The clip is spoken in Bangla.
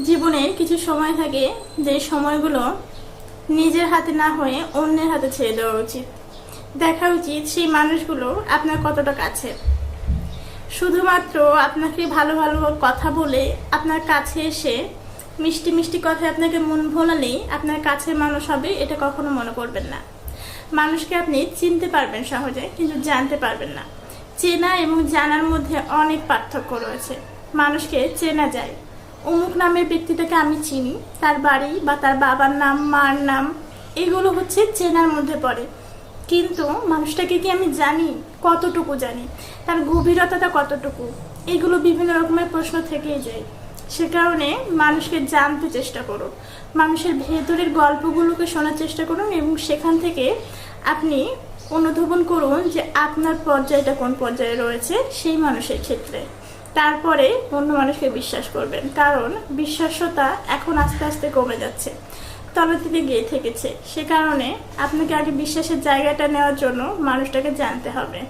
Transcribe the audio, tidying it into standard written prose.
জীবনে কিছু সময় থাকে যে সময়গুলো নিজের হাতে না হয়ে অন্যের হাতে ছেড়ে দেওয়া উচিত। দেখা উচিত সেই মানুষগুলো আপনার কতটা কাছে। শুধুমাত্র আপনাকে ভালো ভালো কথা বলে আপনার কাছে এসে মিষ্টি মিষ্টি কথায় আপনাকে মন ভোলালেই আপনার কাছের মানুষ হবে, এটা কখনো মনে করবেন না। মানুষকে আপনি চিনতে পারবেন সহজে, কিন্তু জানতে পারবেন না। চেনা এবং জানার মধ্যে অনেক পার্থক্য রয়েছে। মানুষকে চেনা যায়, অমুক নামের ব্যক্তিটাকে আমি চিনি, তার বাড়ি বা তার বাবার নাম, মার নাম, এগুলো হচ্ছে চেনার মধ্যে পড়ে। কিন্তু মানুষটাকে কি আমি জানি? কতটুকু জানি? তার গভীরতাটা কতটুকু? এগুলো বিভিন্ন রকমের প্রশ্ন থেকেই যায়। সে কারণে মানুষকে জানতে চেষ্টা করুন, মানুষের ভেতরের গল্পগুলোকে শোনার চেষ্টা করুন এবং সেখান থেকে আপনি অনুধাবন করুন যে আপনার পর্যায়টা কোন পর্যায়ে রয়েছে সেই মানুষের ক্ষেত্রে। তারপরে অন্য মানুষকে বিশ্বাস করবেন, কারণ বিশ্বাস্যতা এখন আস্তে আস্তে কমে যাচ্ছে, তলার দিকে গিয়ে থেকেছে। সে কারণে আপনাকে আগে বিশ্বাসের জায়গাটা নেওয়ার জন্য মানুষটাকে জানতে হবে।